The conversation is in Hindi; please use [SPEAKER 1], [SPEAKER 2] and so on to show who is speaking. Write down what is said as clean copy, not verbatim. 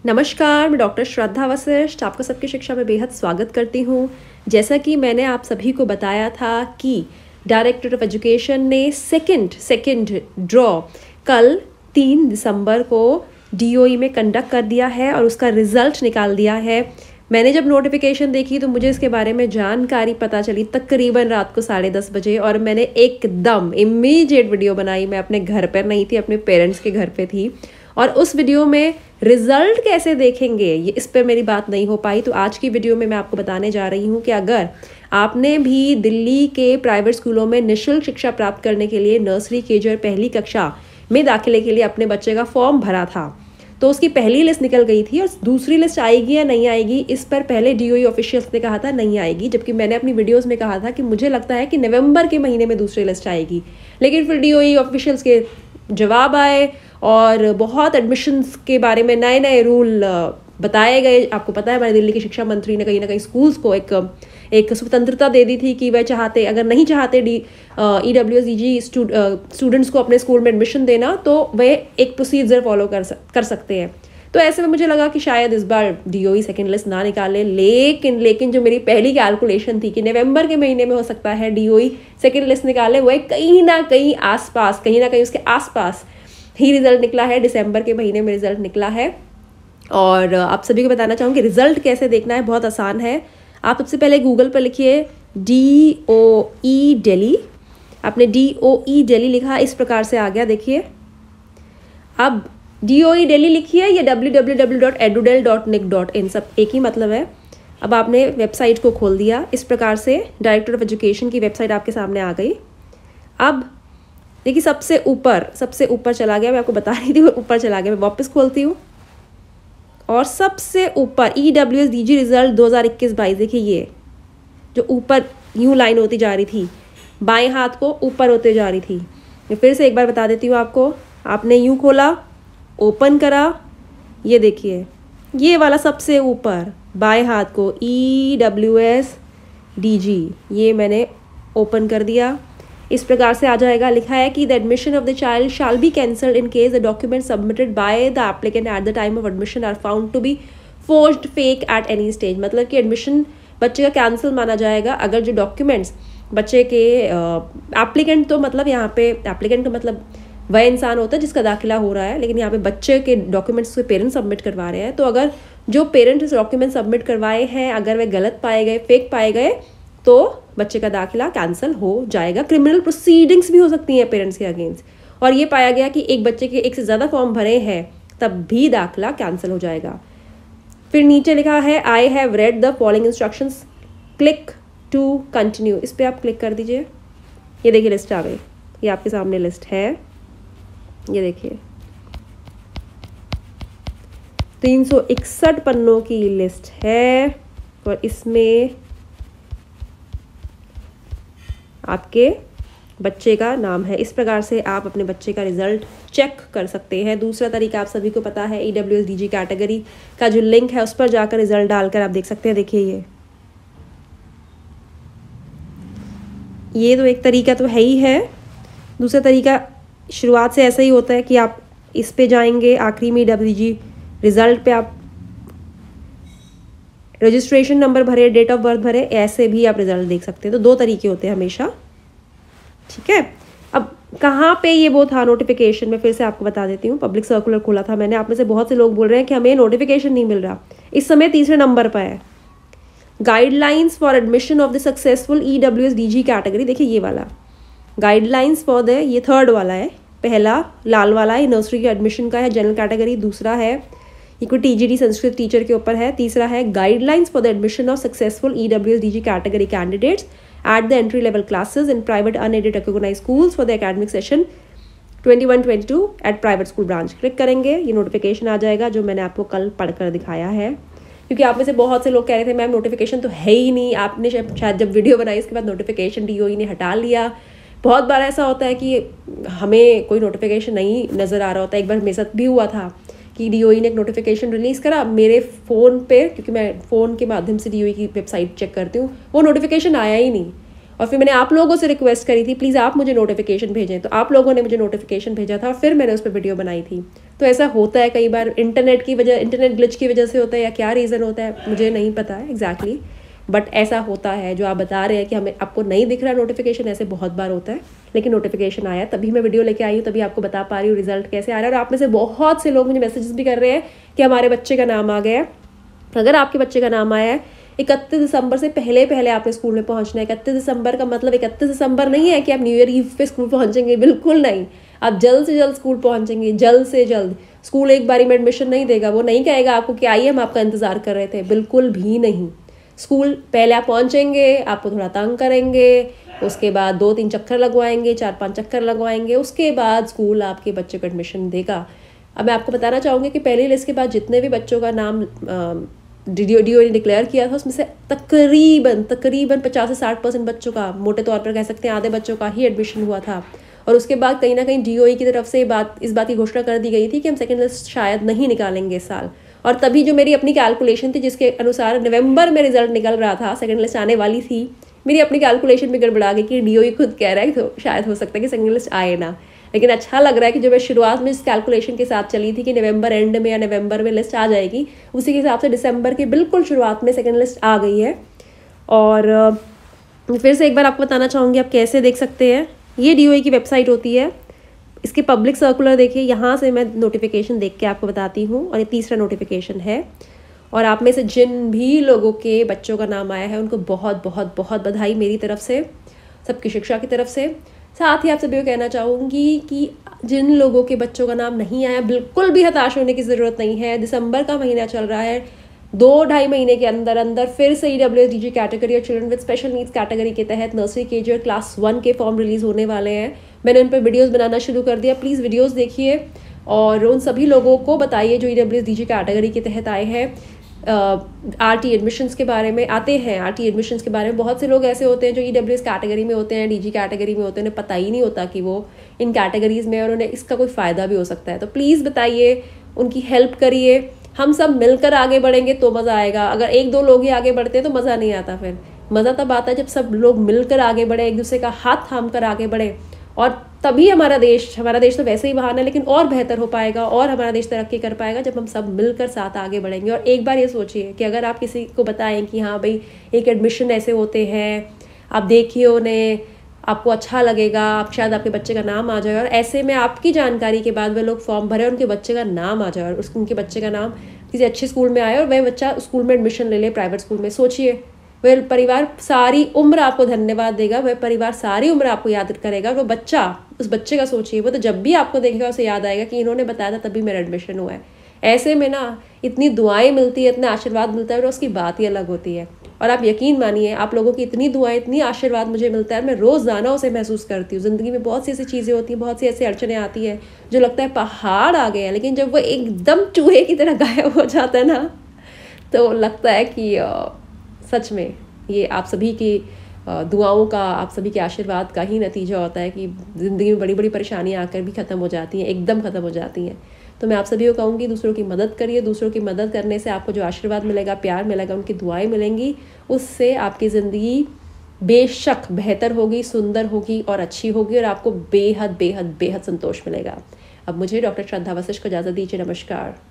[SPEAKER 1] नमस्कार, मैं डॉक्टर श्रद्धा वशिष्ठ आपका सबकी शिक्षा में बेहद स्वागत करती हूँ। जैसा कि मैंने आप सभी को बताया था कि डायरेक्टर ऑफ एजुकेशन ने सेकंड ड्रॉ कल 3 दिसंबर को डीओई में कंडक्ट कर दिया है और उसका रिजल्ट निकाल दिया है। मैंने जब नोटिफिकेशन देखी तो मुझे इसके बारे में जानकारी पता चली तकरीबन रात को 10:30 बजे और मैंने एकदम इमीडिएट वीडियो बनाई। मैं अपने घर पर नहीं थी, अपने पेरेंट्स के घर पे थी और उस वीडियो में रिजल्ट कैसे देखेंगे ये इस पर मेरी बात नहीं हो पाई। तो आज की वीडियो में मैं आपको बताने जा रही हूँ कि अगर आपने भी दिल्ली के प्राइवेट स्कूलों में निःशुल्क शिक्षा प्राप्त करने के लिए नर्सरी केजी और पहली कक्षा में दाखिले के लिए अपने बच्चे का फॉर्म भरा था तो उसकी पहली लिस्ट निकल गई थी और दूसरी लिस्ट आएगी या नहीं आएगी इस पर पहले डीओई ऑफिशियल्स ने कहा था नहीं आएगी, जबकि मैंने अपनी वीडियोस में कहा था कि मुझे लगता है कि नवंबर के महीने में दूसरी लिस्ट आएगी। लेकिन फिर डीओई ऑफिशियल्स के जवाब आए और बहुत एडमिशन्स के बारे में नए नए रूल बताए गए। आपको पता है हमारे दिल्ली की शिक्षा मंत्री ने कहीं ना कहीं स्कूल्स को एक स्वतंत्रता दे दी थी कि वह चाहते अगर नहीं चाहते EWS स्टूडेंट्स को अपने स्कूल में एडमिशन देना तो वे एक प्रोसीजर फॉलो कर सकते हैं। तो ऐसे में मुझे लगा कि शायद इस बार डीओई सेकेंड लिस्ट ना निकाले, लेकिन जो मेरी पहली कैलकुलेशन थी कि नवंबर के महीने में हो सकता है डीओई सेकेंड लिस्ट निकाले, वह कहीं ना कहीं उसके आसपास ही रिजल्ट निकला है। दिसंबर के महीने में रिजल्ट निकला है और आप सभी को बताना चाहूँगी रिजल्ट कैसे देखना है। बहुत आसान है। आप सबसे पहले गूगल पर लिखिए DOE दिल्ली। आपने DOE दिल्ली लिखा, इस प्रकार से आ गया। देखिए अब DOE दिल्ली लिखिए या www.edudel.nic.in सब एक ही मतलब है। अब आपने वेबसाइट को खोल दिया, इस प्रकार से डायरेक्टर ऑफ एजुकेशन की वेबसाइट आपके सामने आ गई। अब देखिए सबसे ऊपर चला गया, मैं आपको बता रही थी ऊपर चला गया। मैं वापस खोलती हूँ और सबसे ऊपर EWS-DG रिजल्ट 2021-22। देखिए ये जो ऊपर यूँ लाइन होती जा रही थी, बाएं हाथ को ऊपर होते जा रही थी। मैं फिर से एक बार बता देती हूँ आपको। आपने यूँ खोला, ओपन करा, ये देखिए ये वाला सबसे ऊपर बाएं हाथ को EWS-DG ये मैंने ओपन कर दिया। इस प्रकार से आ जाएगा। लिखा है कि the admission of the child shall be cancelled in case the document submitted by the applicant at the time of admission are found to be forged fake at any stage. मतलब कि एडमिशन बच्चे का कैंसिल माना जाएगा अगर जो डॉक्यूमेंट्स बच्चे के एप्लीकेंट, तो मतलब यहाँ पे एप्लीकेंट का मतलब वह इंसान होता है जिसका दाखिला हो रहा है, लेकिन यहाँ पे बच्चे के डॉक्यूमेंट्स के पेरेंट्स सबमिट करवा रहे हैं। तो अगर जो पेरेंट्स डॉक्यूमेंट सबमिट करवाए हैं अगर वे गलत पाए गए, फेक पाए गए, तो बच्चे का दाखिला कैंसिल हो जाएगा। क्रिमिनल प्रोसीडिंग्स भी हो सकती हैं पेरेंट्स के अगेंस्ट। और ये पाया गया कि एक बच्चे के एक से ज़्यादा फॉर्म भरे हैं तब भी दाखिला कैंसिल हो जाएगा। फिर नीचे लिखा है I have read the following instructions, click to continue. इस पर आप क्लिक कर दीजिए। ये देखिए लिस्ट आ गई, ये आपके सामने लिस्ट है। ये देखिए 361 पन्नों की लिस्ट है और इसमें आपके बच्चे का नाम है। इस प्रकार से आप अपने बच्चे का रिजल्ट चेक कर सकते हैं। दूसरा तरीका आप सभी को पता है, EWS-DG कैटेगरी का जो लिंक है उस पर जाकर रिजल्ट डालकर आप देख सकते हैं। देखिए ये तो एक तरीका तो है ही है। दूसरा तरीका शुरुआत से ऐसा ही होता है कि आप इस पे जाएंगे, आखिरी में EWS-DG रिजल्ट पे आप रजिस्ट्रेशन नंबर भरे, डेट ऑफ बर्थ भरे, ऐसे भी आप रिजल्ट देख सकते हैं। तो 2 तरीके होते हैं हमेशा, ठीक है। अब कहाँ पे ये वो था नोटिफिकेशन में फिर से आपको बता देती हूँ। पब्लिक सर्कुलर खोला था मैंने। आप में से बहुत से लोग बोल रहे हैं कि हमें नोटिफिकेशन नहीं मिल रहा। इस समय 3रे नंबर पर है guidelines for admission of the successful EWS-DG category. देखिए ये वाला गाइडलाइंस फॉर द, ये 3rd वाला है। पहला लाल वाला है नर्सरी के एडमिशन का है, जनरल कैटेगरी। दूसरा है ये कोई TGT संस्कृत टीचर के ऊपर है। तीसरा है guidelines for the admission of successful EWS-DG category candidates at the entry level classes in private unaided recognised schools for the academic session 21-22 at private school branch. Click करेंगे, ये नोटिफिकेशन आ जाएगा जो मैंने आपको कल पढ़कर दिखाया है। क्योंकि आप में से बहुत से लोग कह रहे थे मैम नोटिफिकेशन तो है ही नहीं। आपने शायद जब वीडियो बनाई इसके बाद नोटिफिकेशन DOE ने हटा लिया। बहुत बार ऐसा होता है कि हमें कोई नोटिफिकेशन नहीं नज़र आ रहा होता है। एक बार मेरे साथ भी हुआ था कि DOE ने एक नोटिफिकेशन रिलीज़ करा मेरे फ़ोन पे, क्योंकि मैं फ़ोन के माध्यम से DOE की वेबसाइट चेक करती हूँ, वो नोटिफिकेशन आया ही नहीं। और फिर मैंने आप लोगों से रिक्वेस्ट करी थी प्लीज़ आप मुझे नोटिफिकेशन भेजें, तो आप लोगों ने मुझे नोटिफिकेशन भेजा था और फिर मैंने उस पर वीडियो बनाई थी। तो ऐसा होता है कई बार, इंटरनेट ग्लिच की वजह से होता है या क्या रीज़न होता है मुझे नहीं पता है एग्जैक्टली, बट ऐसा होता है। जो आप बता रहे हैं कि हमें आपको नहीं दिख रहा नोटिफिकेशन, ऐसे बहुत बार होता है, लेकिन नोटिफिकेशन आया तभी मैं वीडियो लेके आई हूँ, तभी आपको बता पा रही हूँ रिजल्ट कैसे आ रहा है। और आप में से बहुत से लोग मुझे मैसेजेस भी कर रहे हैं कि हमारे बच्चे का नाम आ गया है। अगर आपके बच्चे का नाम आया है, 31 दिसंबर से पहले पहले आपने स्कूल में पहुंचना है। 31 दिसंबर का मतलब 31 दिसंबर नहीं है कि आप न्यू ईयर ईव पे स्कूल पहुंचेंगे, बिल्कुल नहीं। आप जल्द से जल्द स्कूल पहुंचेंगे, जल्द से जल्द। स्कूल एक बारी में एडमिशन नहीं देगा, वो नहीं कहेगा आपको कि आइए हम आपका इंतजार कर रहे थे, बिल्कुल भी नहीं। स्कूल पहले आप पहुंचेंगे, आपको थोड़ा तंग करेंगे, उसके बाद 2-3 चक्कर लगवाएंगे, 4-5 चक्कर लगवाएंगे, उसके बाद स्कूल आपके बच्चे को एडमिशन देगा। अब मैं आपको बताना चाहूँगी कि पहली लिस्ट के बाद जितने भी बच्चों का नाम डीओ ने डिक्लेयर किया था, उसमें से तकरीबन 50 से 60% बच्चों का, मोटे तौर पर कह सकते हैं आधे बच्चों का ही एडमिशन हुआ था। और उसके बाद कहीं ना कहीं डीओई की तरफ से इस बात की घोषणा कर दी गई थी कि हम सेकेंड लिस्ट शायद नहीं निकालेंगे इस साल। और तभी जो मेरी अपनी कैलकुलेशन थी, जिसके अनुसार नवंबर में रिजल्ट निकल रहा था, सेकेंड लिस्ट आने वाली थी, मेरी अपनी कैलकुलेशन भी गड़बड़ा गई कि डीओई खुद कह रहा है तो शायद हो सकता है कि सेकेंड लिस्ट आए ना। लेकिन अच्छा लग रहा है कि जो मैं शुरुआत में इस कैलकुलेशन के साथ चली थी कि नवंबर एंड में या नवंबर में लिस्ट आ जाएगी, उसी के हिसाब से दिसंबर की बिल्कुल शुरुआत में सेकेंड लिस्ट आ गई है। और फिर से एक बार आपको बताना चाहूँगी आप कैसे देख सकते हैं। ये डीओई की वेबसाइट होती है, इसके पब्लिक सर्कुलर देखिए, यहाँ से मैं नोटिफिकेशन देख के आपको बताती हूँ। और ये तीसरा नोटिफिकेशन है। और आप में से जिन भी लोगों के बच्चों का नाम आया है उनको बहुत बहुत बहुत बधाई मेरी तरफ से, सबकी शिक्षा की तरफ से। साथ ही आप सभी को कहना चाहूँगी कि जिन लोगों के बच्चों का नाम नहीं आया, बिल्कुल भी हताश होने की ज़रूरत नहीं है। दिसंबर का महीना चल रहा है, 2-2.5 महीने के अंदर अंदर फिर से EWSDG कैटेगरी और children with special needs category के तहत नर्सरी KG और क्लास 1 के फॉर्म रिलीज़ होने वाले हैं। मैंने उन पर वीडियोज़ बनाना शुरू कर दिया, प्लीज़ वीडियोज़ देखिए और उन सभी लोगों को बताइए जो EWSDG कैटेगरी के तहत आए हैं। RT एडमिशन्स के बारे में आते हैं, RT एडमिशन्स के बारे में बहुत से लोग ऐसे होते हैं जो EWS कैटेगरी में होते हैं, DG कैटेगरी में होते हैं, उन्हें पता ही नहीं होता कि वो इन कैटेगरीज में और उन्हें इसका कोई फ़ायदा भी हो सकता है। तो प्लीज़ बताइए, उनकी हेल्प करिए। हम सब मिलकर आगे बढ़ेंगे तो मज़ा आएगा। अगर 1-2 लोग ही आगे बढ़ते हैं तो मज़ा नहीं आता। फिर मज़ा तब आता है जब सब लोग मिलकर आगे बढ़े, एक दूसरे का हाथ थाम कर आगे बढ़े, और तभी हमारा देश तो वैसे ही महान है, लेकिन और बेहतर हो पाएगा और हमारा देश तरक्की कर पाएगा जब हम सब मिलकर साथ आगे बढ़ेंगे। और एक बार ये सोचिए कि अगर आप किसी को बताएं कि हाँ भाई एक एडमिशन ऐसे होते हैं, आप देखिए उन्हें, आपको अच्छा लगेगा, आप शायद आपके बच्चे का नाम आ जाए। और ऐसे में आपकी जानकारी के बाद वे लोग फॉर्म भरे और उनके बच्चे का नाम आ जाए, और उनके बच्चे का नाम किसी अच्छे स्कूल में आए और वह बच्चा स्कूल में एडमिशन ले ले, प्राइवेट स्कूल में। सोचिए, वह परिवार सारी उम्र आपको धन्यवाद देगा, वह परिवार सारी उम्र आपको याद करेगा। वो बच्चा, उस बच्चे का सोचिए, वो तो जब भी आपको देखेगा उसे याद आएगा कि इन्होंने बताया था तभी मेरा एडमिशन हुआ है। ऐसे में ना इतनी दुआएं मिलती है, इतना आशीर्वाद मिलता है और उसकी बात ही अलग होती है। और आप यकीन मानिए, आप लोगों की इतनी दुआएं, इतनी आशीर्वाद मुझे मिलता है, मैं रोज़ाना उसे महसूस करती हूँ। ज़िंदगी में बहुत सी ऐसी चीज़ें होती हैं, बहुत सी ऐसी अड़चनें आती हैं जो लगता है पहाड़ आ गए हैं, लेकिन जब वो एकदम चूहे की तरह गायब हो जाता है ना, तो लगता है कि सच में ये आप सभी की दुआओं का, आप सभी के आशीर्वाद का ही नतीजा होता है कि ज़िंदगी में बड़ी बड़ी परेशानियाँ आकर भी ख़त्म हो जाती हैं, एकदम ख़त्म हो जाती हैं। तो मैं आप सभी को कहूँगी, दूसरों की मदद करिए। दूसरों की मदद करने से आपको जो आशीर्वाद मिलेगा, प्यार मिलेगा, उनकी दुआएं मिलेंगी, उससे आपकी ज़िंदगी बेशक बेहतर होगी, सुंदर होगी और अच्छी होगी, और आपको बेहद बेहद बेहद संतोष मिलेगा। अब मुझे डॉक्टर श्रद्धा वशिष्ठ को इजाज़त दीजिए। नमस्कार।